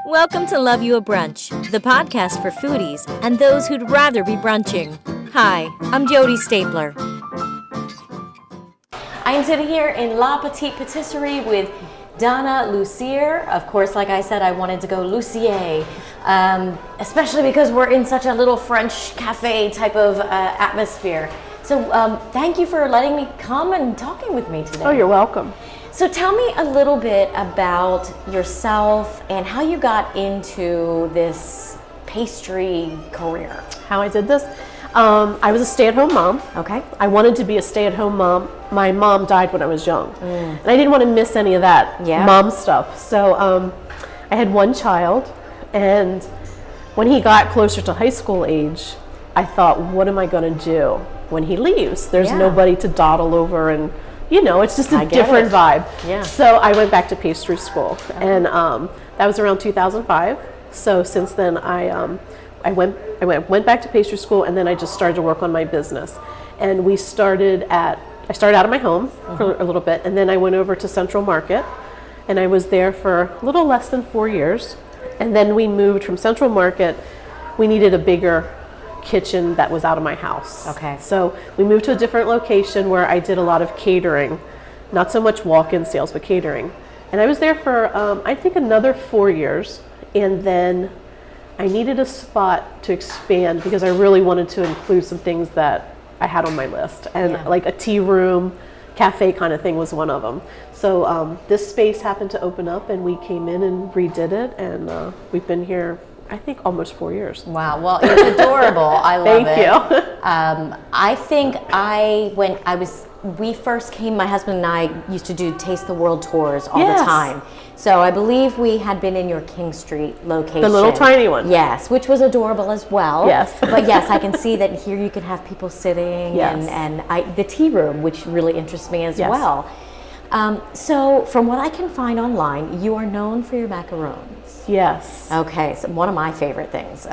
Welcome to Love You a Brunch, the podcast for foodies and those who'd rather be brunching. Hi, I'm Jodi Stapler. I'm sitting here in La Petite Patisserie with Donna Lussier. Of course, like I said, I wanted to go Lussier, especially because we're in such a little French cafe type of atmosphere. So thank you for letting me come and talking with me today. Oh, you're welcome. So tell me a little bit about yourself and how you got into this pastry career. How I did this? I was a stay-at-home mom. Okay. I wanted to be a stay-at-home mom. My mom died when I was young. And I didn't want to miss any of that mom stuff. So I had one child, and when he got closer to high school age, I thought, what am I going to do when he leaves? There's nobody to dawdle over, and you know, it's just a different vibe. Yeah. So I went back to pastry school, and that was around 2005. So since then, I went back to pastry school, and then I just started to work on my business. And I started out of my home for a little bit, and then I went over to Central Market, and I was there for a little less than 4 years. And then we moved from Central Market. We needed a bigger kitchen that was out of my house. Okay. So we moved to a different location where I did a lot of catering, not so much walk-in sales, but catering. And I was there for, I think, another 4 years. And then I needed a spot to expand because I really wanted to include some things that I had on my list. And like a tea room, cafe kind of thing was one of them. So this space happened to open up, and we came in and redid it. And we've been here, I think, almost 4 years. Wow, well, it's adorable. I love it. Thank you. I think we first came, my husband and I used to do Taste the World tours all the time. So I believe we had been in your King Street location. The little tiny one. Yes, which was adorable as well. Yes. But yes, I can see that here you can have people sitting and the tea room, which really interests me as well. So from what I can find online, you are known for your macarons. Yes. Okay, so one of my favorite things,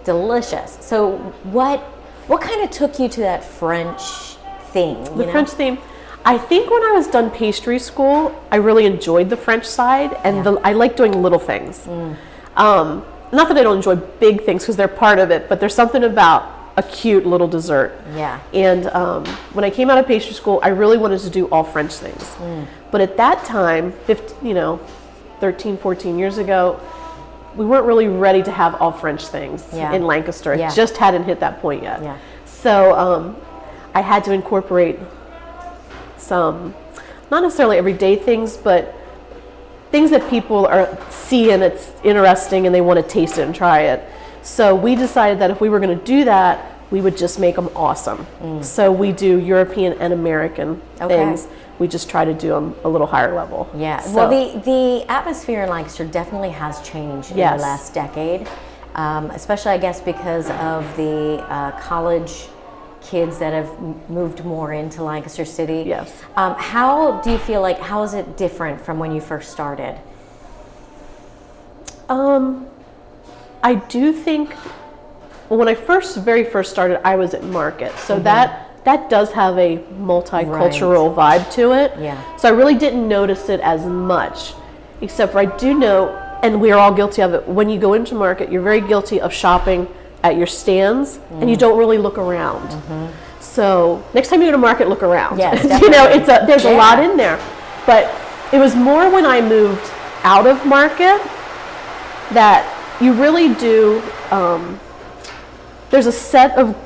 delicious. So what kind of took you to that French thing? The French theme. I think when I was done pastry school, I really enjoyed the French side, and I like doing little things. Not that I don't enjoy big things because they're part of it, but there's something about a cute little dessert. Yeah. And when I came out of pastry school, I really wanted to do all French things. But at that time, 13, 14 years ago, we weren't really ready to have all French things in Lancaster. It just hadn't hit that point yet. Yeah. So I had to incorporate some, not necessarily everyday things, but things that people see and it's interesting and they want to taste it and try it. So we decided that if we were going to do that, we would just make them awesome. So we do European and American things. We just try to do them a little higher level. Yeah. So, well, the atmosphere in Lancaster definitely has changed in the last decade, especially, I guess, because of the college kids that have moved more into Lancaster City. Yes. How do you feel like, how is it different from when you first started? I do think, well, when I very first started, I was at Market. So that does have a multicultural vibe to it. Yeah. So I really didn't notice it as much, except for I do know, and we're all guilty of it, when you go into Market, you're very guilty of shopping at your stands, and you don't really look around. So next time you go to Market, look around. Yes, you know, there's a lot in there. But it was more when I moved out of Market that you really do, there's a set of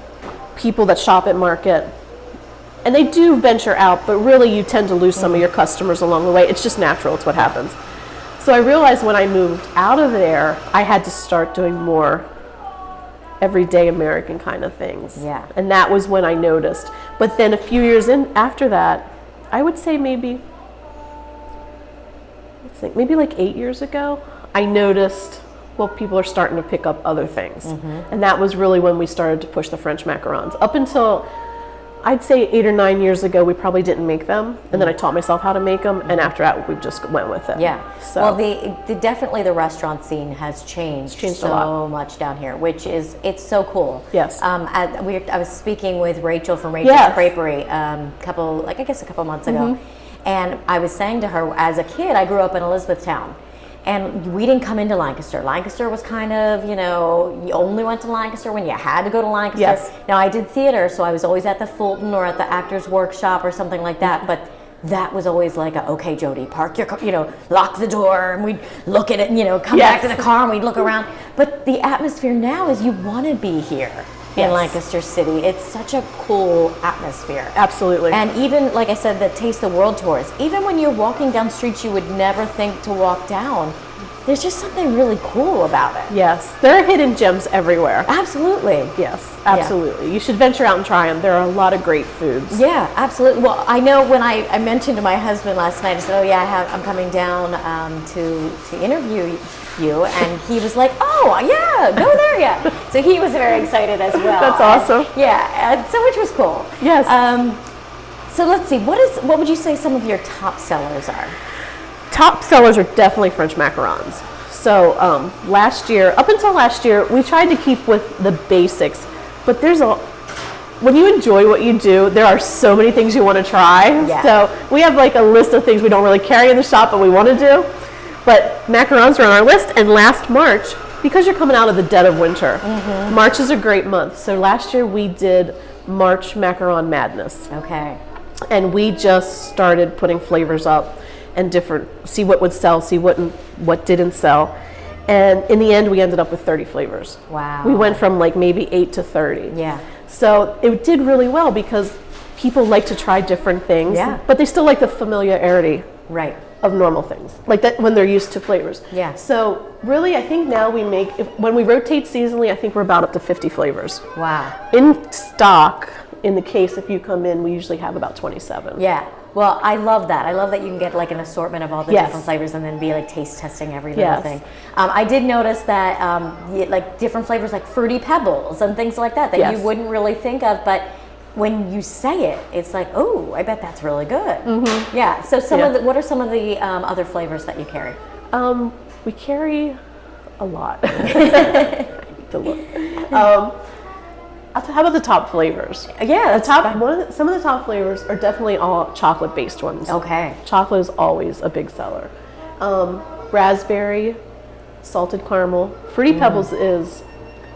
people that shop at Market, and they do venture out, but really you tend to lose some of your customers along the way. It's just natural, it's what happens. So I realized when I moved out of there, I had to start doing more everyday American kind of things. Yeah. And that was when I noticed. But then a few years after that, I would say maybe like 8 years ago, I noticed, well, people are starting to pick up other things. And that was really when we started to push the French macarons. Up until, I'd say 8 or 9 years ago, we probably didn't make them. And then I taught myself how to make them. And after that, we just went with it. Yeah. So. Well, definitely the restaurant scene has changed so much down here, which is, it's so cool. Yes. I was speaking with Rachel from Rachel's Creperie a couple months ago. And I was saying to her, as a kid, I grew up in Elizabethtown. And we didn't come into Lancaster. Lancaster was kind of, you only went to Lancaster when you had to go to Lancaster. Yes. Now, I did theater, so I was always at the Fulton or at the Actors Workshop or something like that. But that was always like, okay, Jodi, park your car, lock the door, and we'd look at it, and, come back to the car, and we'd look around. But the atmosphere now is you want to be here in Lancaster City. It's such a cool atmosphere. Absolutely. And even, like I said, the Taste the World tours, even when you're walking down streets you would never think to walk down, there's just something really cool about it. Yes, there are hidden gems everywhere. Absolutely. Yes, absolutely. You should venture out and try them. There are a lot of great foods. Yeah, absolutely. Well, I know when I mentioned to my husband last night, I said, oh yeah, I'm coming down to interview you, and he was like, oh yeah, go there, yeah. So he was very excited as well. That's awesome. And so which was cool. Yes. So let's see, what would you say some of your top sellers are? Top sellers are definitely French macarons. So up until last year, we tried to keep with the basics, but when you enjoy what you do, there are so many things you want to try. Yeah. So we have like a list of things we don't really carry in the shop, but we want to do. But macarons are on our list, and last March, because you're coming out of the dead of winter, March is a great month. So last year we did March Macaron Madness. Okay. And we just started putting flavors up and see what would sell, see what didn't sell. And in the end, we ended up with 30 flavors. Wow. We went from like maybe 8 to 30. Yeah. So it did really well because people like to try different things, but they still like the familiarity of normal things, like that when they're used to flavors. Yeah. So really, I think now when we rotate seasonally, I think we're about up to 50 flavors. Wow. In stock, in the case, if you come in, we usually have about 27. Yeah. Well, I love that. I love that you can get like an assortment of all the different flavors and then be like taste testing every little thing. I did notice that like different flavors like Fruity Pebbles and things like that you wouldn't really think of, but when you say it, it's like, oh, I bet that's really good. Mm-hmm. Yeah. So what are some of the other flavors that you carry? We carry a lot. I need to look. How about the top flavors? Yeah, some of the top flavors are definitely all chocolate-based ones. Okay. Chocolate is always a big seller. Raspberry, salted caramel. Fruity Pebbles is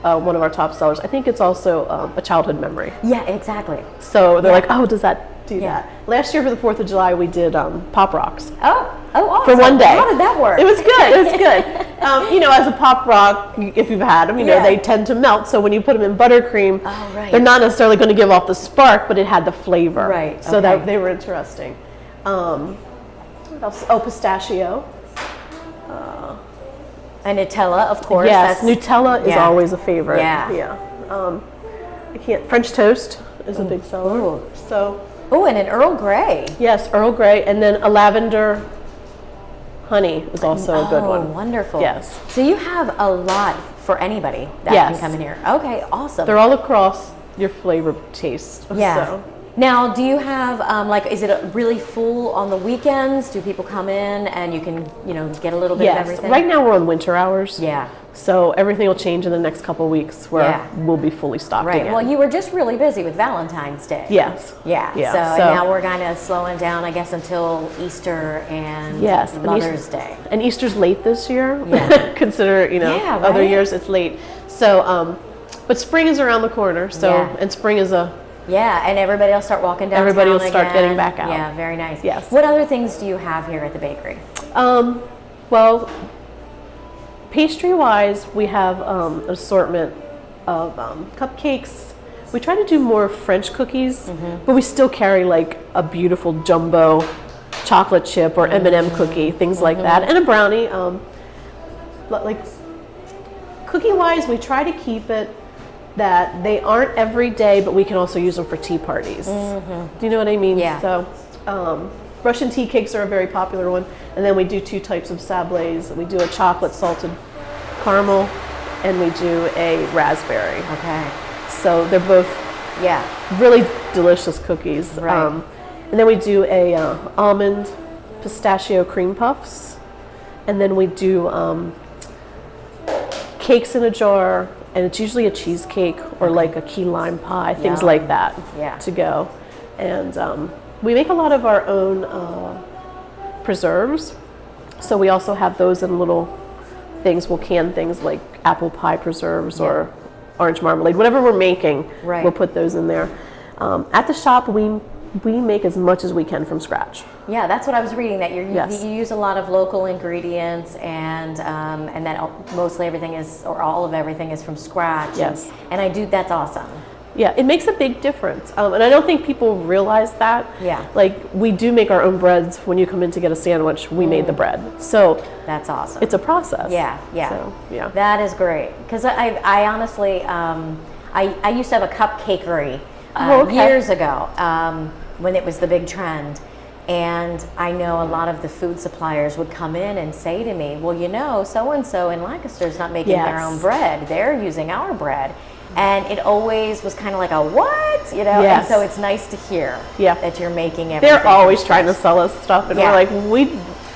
one of our top sellers. I think it's also a childhood memory. Yeah, exactly. So they're like, oh, does that do that? Last year for the 4th of July, we did Pop Rocks. Oh, awesome. For one day. How did that work? It was good. It was good. As a Pop Rock, if you've had them, they tend to melt. So when you put them in buttercream, they're not necessarily going to give off the spark, but it had the flavor. Right. So that they were interesting. What else? Oh, pistachio. And Nutella, of course. Yes, Nutella is always a favorite. Yeah. French toast is a big seller. Ooh. So. Oh, and an Earl Grey. Yes, Earl Grey, and then a lavender honey is also a good one. Oh, wonderful. Yes. So you have a lot for anybody that can come in here. Okay, awesome. They're all across your flavor taste. Yeah. So. Now, do you have, is it really full on the weekends? Do people come in and you can, get a little bit of everything? Right now we're on winter hours. Yeah. So everything will change in the next couple of weeks where we'll be fully stocked again. Well, you were just really busy with Valentine's Day. Yes. Yeah. So now we're kind of slowing down, I guess, until Easter and Mother's Day. And Easter's late this year. Yeah. Consider, other years it's late. So, but spring is around the corner. So, and spring is and everybody will start walking downtown. Everybody will start getting back out. Yeah, very nice. Yes. What other things do you have here at the bakery? Well, pastry-wise, we have an assortment of cupcakes. We try to do more French cookies, but we still carry like a beautiful jumbo chocolate chip or M&M cookie, things like that, and a brownie. Like cookie-wise, we try to keep it that they aren't every day, but we can also use them for tea parties. Do you know what I mean? Yeah. So Russian tea cakes are a very popular one, and then we do 2 types of sablés. We do a chocolate salted caramel, and we do a raspberry. Okay. So they're both really delicious cookies. Right. And then we do a almond pistachio cream puffs, and then we do cakes in a jar. And it's usually a cheesecake or like a key lime pie, things like that to go. And we make a lot of our own preserves. So we also have those in little things. We'll can things like apple pie preserves or orange marmalade, whatever we're making. Right. We'll put those in there. At the shop, we make as much as we can from scratch. Yeah, that's what I was reading, that Yes. you use a lot of local ingredients, and that mostly everything is, or all of everything is from scratch. Yes. And that's awesome. Yeah, it makes a big difference. And I don't think people realize that. Yeah. Like, we do make our own breads. When you come in to get a sandwich, we made the bread. So That's awesome. it's a process. Yeah, yeah. So, yeah. That is great. Because I honestly, I used to have a cupcakery years ago when it was the big trend. And I know a lot of the food suppliers would come in and say to me, well, you know, so-and-so in Lancaster is not making their own bread. They're using our bread. And it always was kind of like a what, you know? Yes. And so it's nice to hear that you're making everything. They're always trying to sell us stuff, and we're like,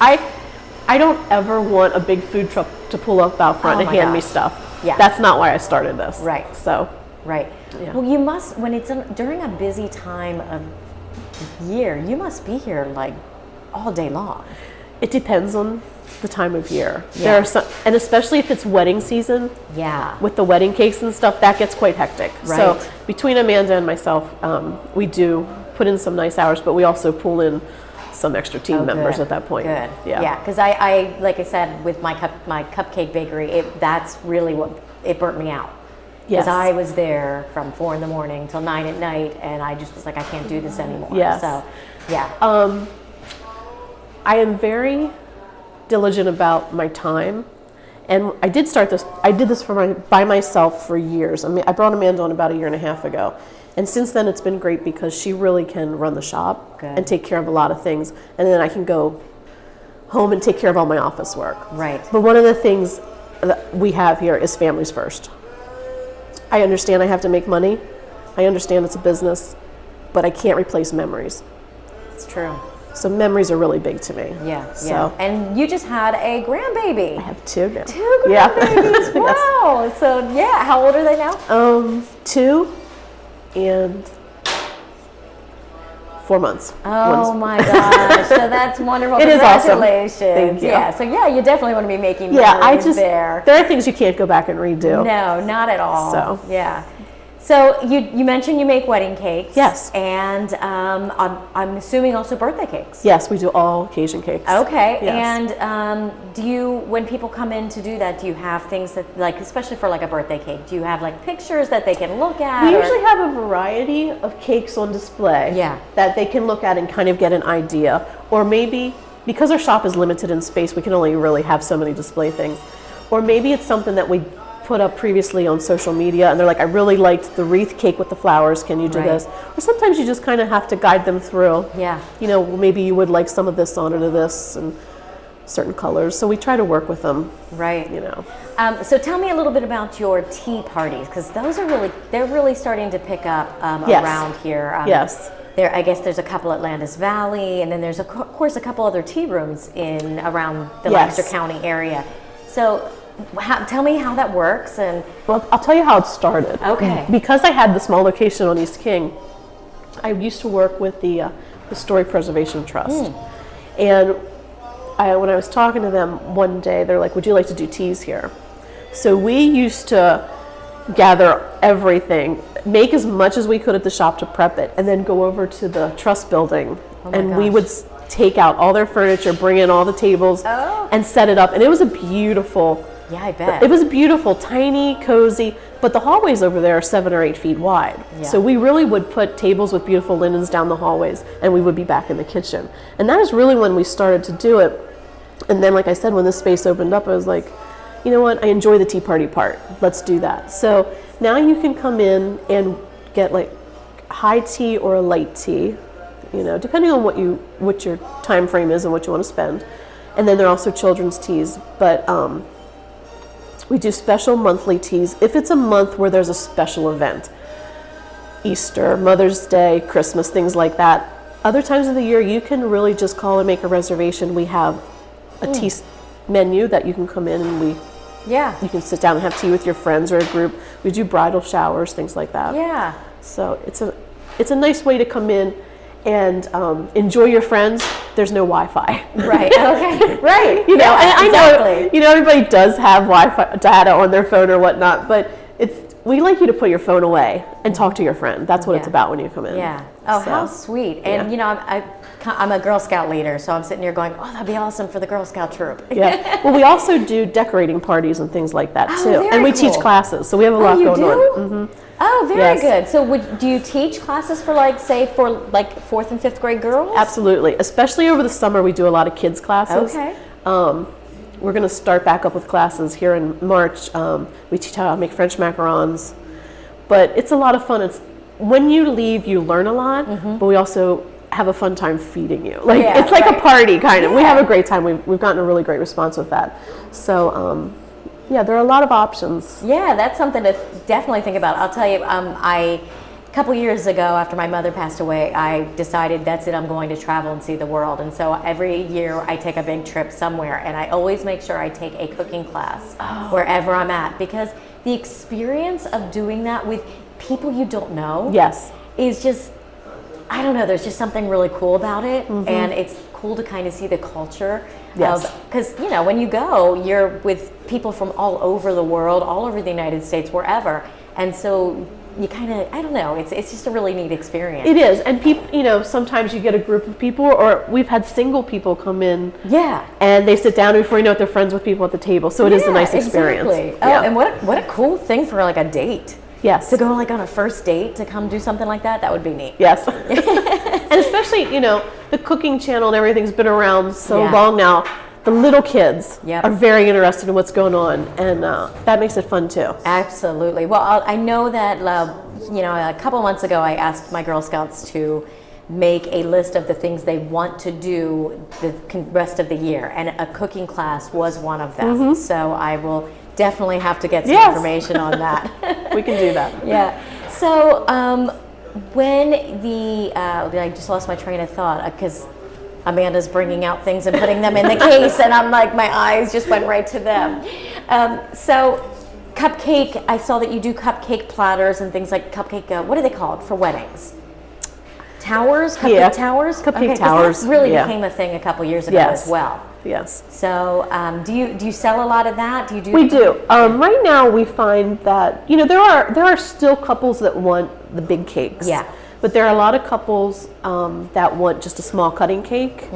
I don't ever want a big food truck to pull up out front and hand me stuff. Yeah. That's not why I started this. Right. So. Right. Yeah. Well, you must, when it's during a busy time of year, you must be here like all day long. It depends on the time of year. Yeah. There are some, and especially if it's wedding season. Yeah. With the wedding cakes and stuff, that gets quite hectic. Right. So between Amanda and myself, we do put in some nice hours, but we also pull in some extra team members at that point. Good. Yeah. Yeah. Because I, like I said, with my cupcake bakery, that's really what it burnt me out. Because Yes. I was there from 4 a.m. till 9 at night, and I just was like, I can't do this anymore. Yes. So, yeah. I am very diligent about my time, and I did start this. I did this by myself for years. I mean, I brought Amanda on about 1.5 years ago, and since then it's been great because she really can run the shop and take care of a lot of things, and then I can go home and take care of all my office work. Right. But one of the things that we have here is families first. I understand I have to make money. I understand it's a business, but I can't replace memories. It's true. So memories are really big to me. Yeah. So. Yeah. And you just had a grandbaby. I have 2 now. 2 grandbabies. Yeah. Wow. So yeah, how old are they now? 2 and 4 months. Oh my gosh. So that's wonderful. It is awesome. Congratulations. Thank you. Yeah. So yeah, you definitely want to be making Yeah, memories there. there are things you can't go back and redo. No, not at all. So. Yeah. So you mentioned you make wedding cakes. Yes. And I'm assuming also birthday cakes. Yes, we do all occasion cakes. Okay. Yes. And when people come in to do that, do you have things that, like, especially for like a birthday cake, do you have like pictures that they can look at? We usually have a variety of cakes on display. Yeah. That they can look at and kind of get an idea. Or maybe, because our shop is limited in space, we can only really have so many display things. Or maybe it's something that we put up previously on social media and they're like, I really liked the wreath cake with the flowers, can you do this? Or sometimes you just kind of have to guide them through. Yeah. You know, maybe you would like some of this on to this and certain colors. So we try to work with them. Right. You know. So tell me a little bit about your tea parties, because they're really starting to pick up around here. Yes. I guess there's a couple at Landis Valley, and then there's of course a couple other tea rooms around the Lancaster County area. So tell me how that works. And well, I'll tell you how it started. Okay. Because I had the small location on East King, I used to work with the Historic Preservation Trust. And when I was talking to them one day, they're like, would you like to do teas here? So we used to gather everything, make as much as we could at the shop to prep it, and then go over to the trust building. And we would take out all their furniture, bring in all the tables, and set it up. And it was a beautiful... Yeah, I bet. It was beautiful, tiny, cozy, but the hallways over there are 7 or 8 feet wide. Yeah. So we really would put tables with beautiful linens down the hallways, and we would be back in the kitchen. And that is really when we started to do it. And then, like I said, when this space opened up, I was like, you know what, I enjoy the tea party part. Let's do that. So now you can come in and get like high tea or a light tea, you know, depending on what your time frame is and what you want to spend. And then there are also children's teas, but we do special monthly teas if it's a month where there's a special event. Easter, Mother's Day, Christmas, things like that. Other times of the year, you can really just call and make a reservation. We have a tea menu that you can come in and you can sit down and have tea with your friends or a group. We do bridal showers, things like that. Yeah. So it's a nice way to come in and enjoy your friends. There's no Wi-Fi. Right. Okay. Right. You know, yeah, and I exactly. know, you know, everybody does have Wi-Fi data on their phone or whatnot, but we like you to put your phone away and talk to your friend. That's what it's about when you come in. Yeah. Oh, So, how sweet. And you know, I'm a Girl Scout leader, so I'm sitting here going, oh, that'd be awesome for the Girl Scout troop. Yeah. Well, we also do decorating parties and things like that too, very and we teach cool. classes, so we have a lot you going do? on. Mm-hmm. Oh, very Yes. good. So do you teach classes for like, say, for like 4th and 5th grade girls? Absolutely. Especially over the summer, we do a lot of kids classes. Okay. We're going to start back up with classes here in March. We teach how to make French macarons, but it's a lot of fun. It's when you leave, you learn a lot, but we also have a fun time feeding you. Like it's like a party kind of. We have a great time. We've gotten a really great response with that. So yeah, there are a lot of options. Yeah, that's something to definitely think about. I'll tell you, a couple years ago, after my mother passed away, I decided that's it, I'm going to travel and see the world. And so every year I take a big trip somewhere, and I always make sure I take a cooking class wherever I'm at, because the experience of doing that with people you don't know is just, I don't know, there's just something really cool about it. And it's cool to kind of see the culture. Because, you know, when you go, you're with people from all over the world, all over the United States, wherever. And so you kind of, I don't know, it's just a really neat experience. It is. And people, you know, sometimes you get a group of people, or we've had single people come in. Yeah. And they sit down, and before you know it, they're friends with people at the table. So it is a nice experience. Exactly. Yeah. Oh, and what a cool thing for like a date. Yes. To go like on a first date to come do something like that, that would be neat. Yes. And especially, you know, the cooking channel and everything's been around so long now. The little kids are very interested in what's going on, and that makes it fun too. Absolutely. Well, I know that, you know, a couple months ago I asked my Girl Scouts to make a list of the things they want to do the rest of the year, and a cooking class was one of them. So I will definitely have to get some information on that. We can do that. Yeah. So when I just lost my train of thought because Amanda's bringing out things and putting them in the case, and I'm like, my eyes just went right to them. So cupcake, I saw that you do cupcake platters and things like cupcake, what are they called for weddings? Towers? Cupcake towers? Cupcake towers. That really became a thing a couple years ago as well. Yes. So do you sell a lot of that? Do you do? We do. Right now we find that, you know, there are still couples that want the big cakes. Yeah. But there are a lot of couples that want just a small cutting cake.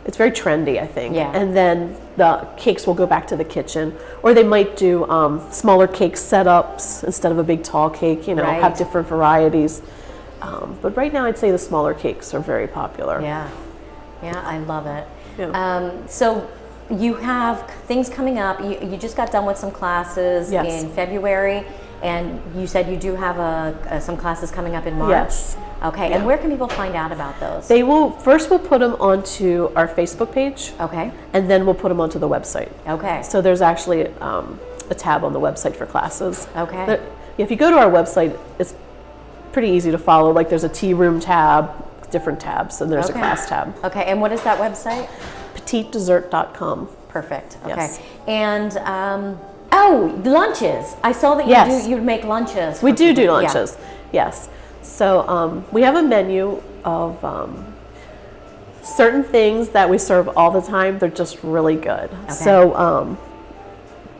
It's very trendy, I think. Yeah. And then the cakes will go back to the kitchen. Or they might do smaller cake setups instead of a big tall cake, you know, have different varieties. But right now I'd say the smaller cakes are very popular. Yeah. Yeah, I love it. Yeah. So you have things coming up. You just got done with some classes in February. And you said you do have some classes coming up in March? Yes. Okay, and where can people find out about those? We'll put them onto our Facebook page. Okay. And then we'll put them onto the website. Okay. So there's actually a tab on the website for classes. Okay. If you go to our website, it's pretty easy to follow. Like there's a tea room tab, different tabs, and there's a class tab. Okay, and what is that website? PetiteDessert.com. Perfect. Okay. Yes. And lunches. I saw that you make lunches. We do lunches. Yes. So we have a menu of certain things that we serve all the time. They're just really good. Okay. So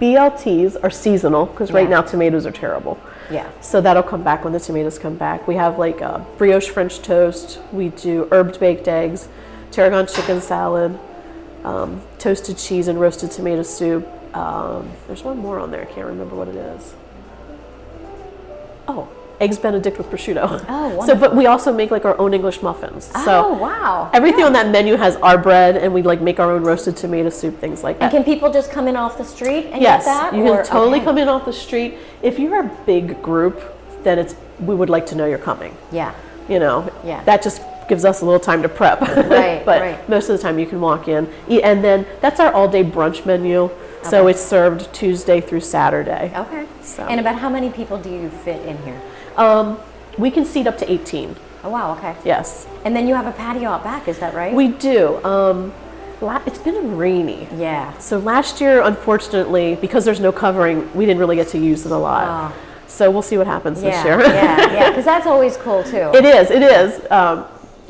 BLTs are seasonal because right now tomatoes are terrible. Yeah. So that'll come back when the tomatoes come back. We have like brioche French toast. We do herbed baked eggs, tarragon chicken salad, toasted cheese and roasted tomato soup. There's one more on there. I can't remember what it is. Oh, eggs Benedict with prosciutto. Oh, wonderful. So, but we also make like our own English muffins. Oh, wow. Everything on that menu has our bread, and we like make our own roasted tomato soup, things like that. And can people just come in off the street and get that? Yes, you can totally come in off the street. If you're a big group, then we would like to know you're coming. Yeah. You know, that just gives us a little time to prep. Right, but most of the time you can walk in. And then that's our all-day brunch menu. So it's served Tuesday through Saturday. Okay. So. And about how many people do you fit in here? We can seat up to 18. Oh, wow, okay. Yes. And then you have a patio out back, is that right? We do. It's been rainy. Yeah. So last year, unfortunately, because there's no covering, we didn't really get to use it a lot. So we'll see what happens this year. Yeah, because that's always cool too. It is.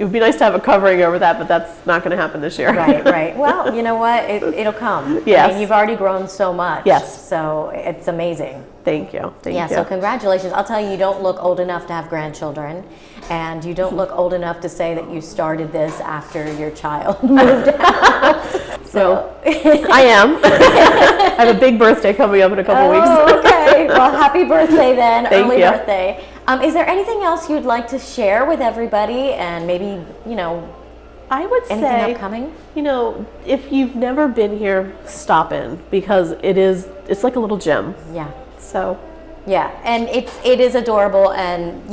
it would be nice to have a covering over that, but that's not going to happen this year. Right. Well, you know what? It'll come. Yes. I mean, you've already grown so much. Yes. So it's amazing. Thank you. Thank you. So congratulations. I'll tell you, you don't look old enough to have grandchildren, and you don't look old enough to say that you started this after your child moved out. So I am. I have a big birthday coming up in a couple weeks. Okay. Well, happy birthday then. Thank Early you. birthday. Is there anything else you'd like to share with everybody, and maybe, I would anything say, upcoming? If you've never been here, stop in, because it's like a little gym. Yeah. So. Yeah, and it is adorable, and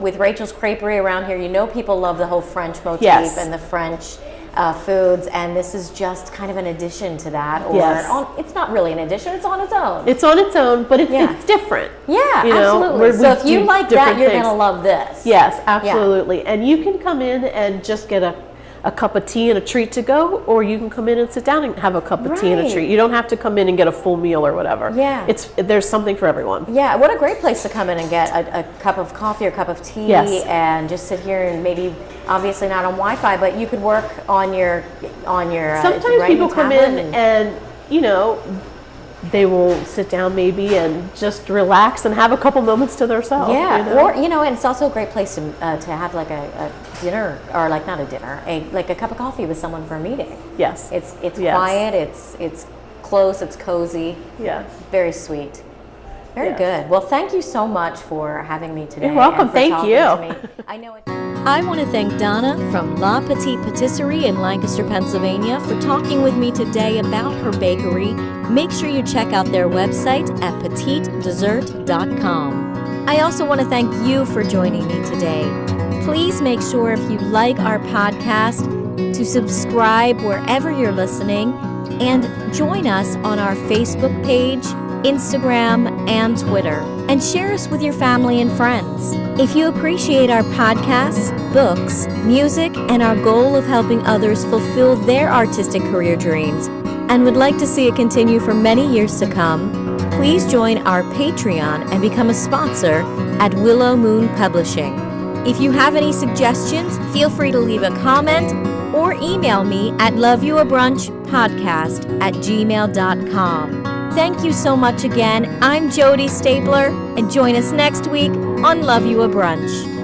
with Rachel's Creperie around here, people love the whole French motif Yes. and the French foods, and this is just kind of an addition to that. Or Yes. it's not really an addition; it's on its own. It's on its own, but it's different. Yeah, Absolutely. So if you like that, you're things. gonna love this. Yes, absolutely. Yeah. And you can come in and just get a cup of tea and a treat to go, or you can come in and sit down and have a cup of tea and a treat. You don't have to come in and get a full meal or whatever. Yeah. There's something for everyone. Yeah, what a great place to come in and get a cup of coffee or cup of tea and just sit here and maybe, obviously not on Wi-Fi, but you could work on your Sometimes people come in and they will sit down maybe and just relax and have a couple moments to themselves. Yeah, or and it's also a great place to have like a dinner, or like not a dinner, like a cup of coffee with someone for a meeting. Yes. It's quiet, it's close, it's cozy. Yes. Very sweet. Very good. Well, thank you so much for having me today. You're welcome. And for Thank talking you. to me. I know I want to thank Donna from La Petite Patisserie in Lancaster, Pennsylvania, for talking with me today about her bakery. Make sure you check out their website at petitedessert.com. I also want to thank you for joining me today. Please make sure, if you like our podcast, to subscribe wherever you're listening, and join us on our Facebook page, Instagram, and Twitter, and share us with your family and friends. If you appreciate our podcasts, books, music, and our goal of helping others fulfill their artistic career dreams, and would like to see it continue for many years to come, please join our Patreon and become a sponsor at Willow Moon Publishing. If you have any suggestions, feel free to leave a comment or email me at loveyouabrunchpodcast@gmail.com. Thank you so much again. I'm Jodi Stabler, and join us next week on Love You a Brunch.